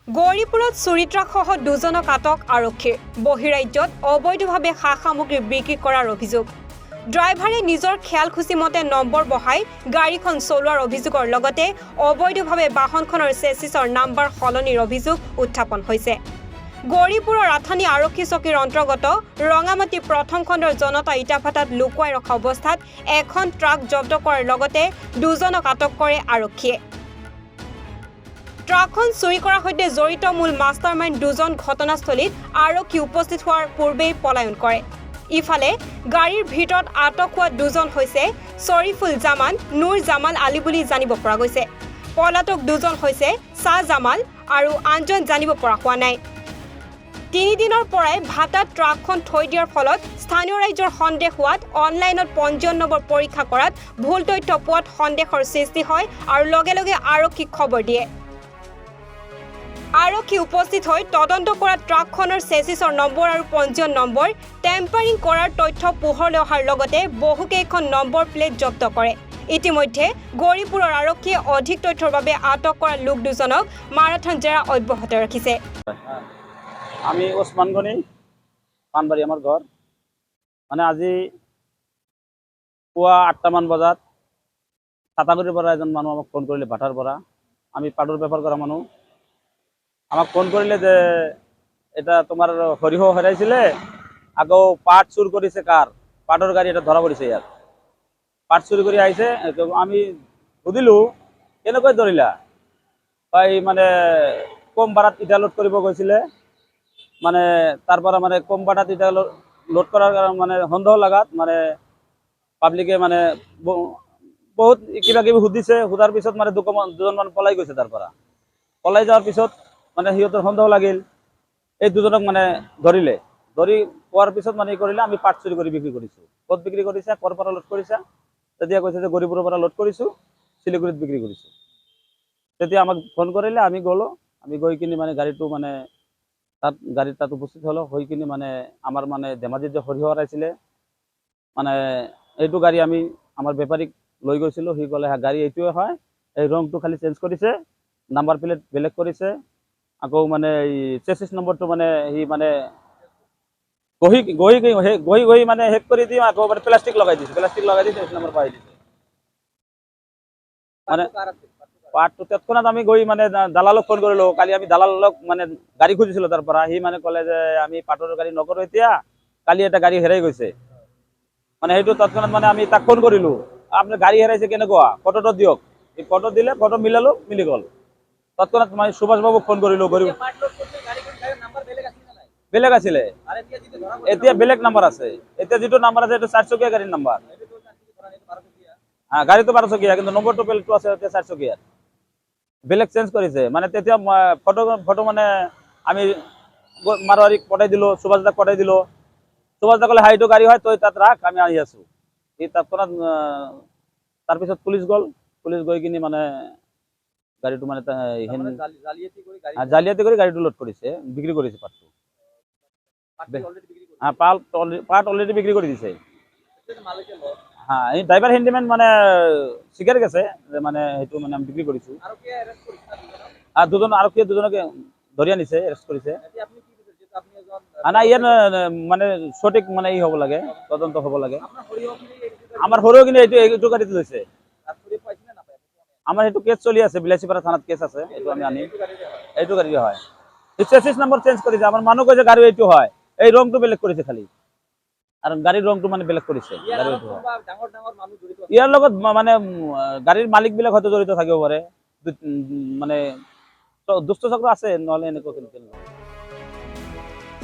গৌৰীপুৰত চুৰি ট্ৰাকসহ দুজনক আটক আৰক্ষীৰ বহিৰাজ্যত অবৈধভাৱে সা-সামগ্ৰী বিক্ৰী কৰাৰ অভিযোগ ড্ৰাইভাৰে নিজৰ খেয়ালখুচি মতে নম্বৰ বহাই গাড়ীখন চলোৱাৰ অভিযোগৰ লগতে অবৈধভাৱে বাহনখনৰ চেচিছৰ নাম্বাৰ সলনিৰ অভিযোগ উত্থাপন হৈছে গৌৰীপুৰৰ ৰাথানী আৰক্ষী চকীৰ অন্তৰ্গত ৰঙামাটি প্ৰথম খণ্ডৰ জনতা ইটাভাটাত লুকুৱাই ৰখা অৱস্থাত এখন ট্ৰাক জব্দ কৰাৰ লগতে দুজনক আটক কৰে আৰক্ষীয়ে ট্ৰাকখন চুৰি কৰাৰ সৈতে জড়িত মূল মাষ্টাৰমাইণ্ড দুজন ঘটনাস্থলীত আৰক্ষী উপস্থিত হোৱাৰ পূৰ্বেই পলায়ন কৰে ইফালে গাড়ীৰ ভিতৰত আটক হোৱা দুজন হৈছে শৰীফুল জামান নুৰ জামাল আলী বুলি জানিব পৰা গৈছে পলাতক দুজন হৈছে শাহ জামাল আৰু আনজন জানিব পৰা হোৱা নাই 3 দিনৰ পৰাই ভাটাত ট্ৰাকখন থৈ দিয়াৰ ফলত স্থানীয় ৰাইজৰ সন্দেহ হোৱাত অনলাইনত পঞ্জীয়ন নম্বৰ পৰীক্ষা কৰাত ভুল তথ্য পোৱাত সন্দেহৰ সৃষ্টি হয় আৰু লগে লগে আৰক্ষীক খবৰ দিয়ে আৰক্ষী উপস্থিত হৈ তদন্ত কৰা ট্ৰাকখনৰ চেচিছৰ নম্বৰ আৰু পঞ্জীয়ন নম্বৰ টেম্পাৰিং কৰাৰ তথ্য পোহৰলৈ অহাৰ লগতে বহুকেইখন নম্বৰ প্লেট জব্দ কৰে ইতিমধ্যে গৌৰীপুৰৰ আৰক্ষীয়ে অধিক তথ্যৰ বাবে আটক কৰা লোক দুজনক মাৰাথন জেৰা অব্যাহত ৰাখিছে আমি ওসমান গনি পানবাড়ি আমাৰ ঘৰ মানে আজি পুয়া 8টা মান বজাত সাতাগুড়িৰ পৰা এজন মানুহ আমাক ফোন কৰিলে ভাটাৰ পৰা আমি পাটৰ বেপাৰ কৰা মানুহ আমাক ফোন কৰিলে যে এটা তোমাৰ হৰিহ হেৰাইছিলে আকৌ পাট চুৰ কৰিছে কাৰ পাটৰ গাড়ী এটা ধৰা পৰিছে ইয়াত পাট চুৰি কৰি আহিছে আমি সুধিলো কেনেকৈ ধৰিলা মানে কম ভাড়াত ইটা লোড কৰিব গৈছিলে মানে তাৰ পৰা মানে কম ভাড়াত ইটা লোড কৰাৰ কাৰণে মানে সন্দেহ লাগাত মানে পাব্লিকে মানে বহুত কিবা কিবি সুধিছে সুধাৰ পিছত মানে দুজনমান পলাই গৈছে তাৰ পৰা পলাই যাওয়াৰ পিছত মানে সিহঁতৰ সন্দেহ লাগিল এই দুজনক মানে ধৰিলে ধৰি পোৱাৰ পিছত মানে কৰিলে আমি পাট চুৰি কৰি বিক্ৰী কৰিছোঁ ক'ত বিক্ৰী কৰিছে ক'ৰ পৰা লোড কৰিছে তেতিয়া কৈছে যে গৌৰীপুৰৰ পৰা লোড কৰিছোঁ শিলিগুৰিত বিক্ৰী কৰিছোঁ তেতিয়া আমাক ফোন কৰিলে আমি গ'লো আমি গৈ কিনি মানে গাড়ীটো মানে গাড়ীত তাত উপস্থিত হলো হৈ কিনি মানে আমাৰ মানে ধেমাজিত যে সৰিয়হ আছিলে মানে এইটো গাড়ী আমি আমাৰ বেপাৰীক লৈ গৈছিলোঁ সি ক'লে গাড়ী এইটোৱে হয় এই ৰংটো খালি চেঞ্জ কৰিছে নাম্বাৰ প্লেট বেলেগ কৰিছে আকৌ মানে এই চেচিছ নম্বৰটো মানে সি মানে গহি মানে হেক কৰি দি আকৌ মানে প্লাষ্টিক লগাই দিছে নম্বৰ পাই দিছে মানে পাটটো তৎক্ষণাত আমি গৈ মানে দালালক ফোন কৰিলো কালি আমি দালালক মানে গাড়ী খুজিছিলো তাৰ পৰা সি মানে ক'লে যে আমি পাটৰ গাড়ী নকৰো এতিয়া কালি এটা গাড়ী হেৰাই গৈছে মানে সেইটো তৎক্ষণাত মানে আমি তাক ফোন কৰিলো আপোনাৰ গাড়ী হেৰাইছে কেনেকুৱা ফটোটো দিয়ক এই ফটো দিলে ফটো মিলালো মিলি গ'ল তৎক্ষণাত মানে সুভাষ বাবুক ফোন কৰিলো বেলেগ আছিলে এতিয়া বেলেগ নাম্বাৰ আছে এতিয়া যিটো নাম্বাৰ আছে এইটো 4 চকীয়া গাড়ীৰ নাম্বাৰ হ্যাঁ গাড়ী তো 12 চকীয়া কিন্তু নম্বৰটো প্লেটটো আছে 4 চকীয়া বেলেগ চেঞ্জ কৰিছে মানে তেতিয়া ফটো মানে আমি মাৰোৱাৰীক পঠাই দিলো সুভাষ দাক পঠাই দিলো সুভাষ দা ক'লে হাইটো গাড়ী হয় তই তাত ৰাখ আমি আহি আছো এই তৎক্ষণাত তাৰপিছত পুলিচ গৈ কিনি মানে গাড়ীটো মানে জালিয়াতি কৰি গাড়ীটো লোড কৰিছে বিক্ৰী কৰিছে পাটটো হ্যাঁ পাট অলৰেডি বিক্ৰি কৰে দিছে হ্যাঁ এই ড্ৰাইভাৰ হ্যান্ডিম্যান মানে স্বীকাৰ গেছে মানে সেইটো মানে আমি বিক্ৰি কৰিছো আৰ দুজন আৰক্ষী দুজনকে ধৰি আনিছে এৰেষ্ট কৰিছে না ইয়াৰ মানে সঠিক মানে ই হ'ব লাগে তদন্ত হ'ব লাগে আমাৰ সৰিয়হ কিনে এইটো গাড়ীত লৈছে আমাৰ এইটো কেছ চলি আছে বিলাসীপাৰা থানাত কেছ আছে এইটো আমি আনি এইটো গাড়ী হয় চেচিছ নম্বৰ চেঞ্জ কৰিছে আমাৰ মানুহ কৈছে গাড়ী এইটো হয় এই ৰংটো বেলেগ কৰিছে খালি আৰু গাড়ীৰ ৰংটো মানে বেলেগ কৰিছে ইয়াৰ লগত মানে গাড়ীৰ মালিক বিলাক হয়তো জড়িত থাকিব পাৰে মানে দুষ্ট চক্ৰ আছে নহলে এনেকুৱা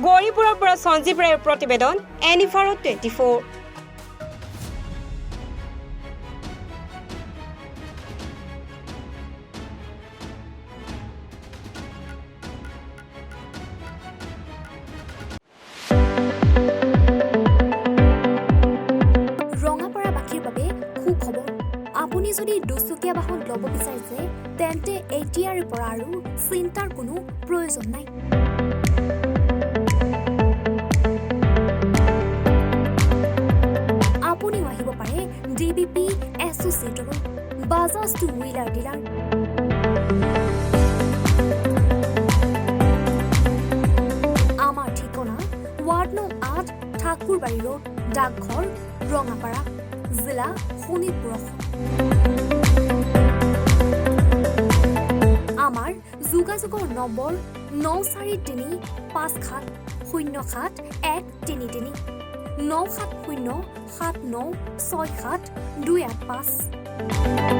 গৌৰীপুৰৰ পৰা সঞ্জীৱ ৰায়ৰ প্ৰতিবেদন এনিফাৰো 24 আপুনি যদি দুচকীয়া বাহন ল'ব বিচাৰিছে তেন্তে এতিয়াৰ পৰা আৰু চিন্তাৰ কোনো প্ৰয়োজন নাই আপুনিও আহিব পাৰে ডিবিপি এছ'চিয়েটৰ Bajaj two wheeler dealer Thakurbari road, ডাকঘৰ, ৰঙাপাৰা, জিলা শোণিতপুৰ। আমাৰ যোগাযোগৰ নম্বৰ 9435707133 9707967285285।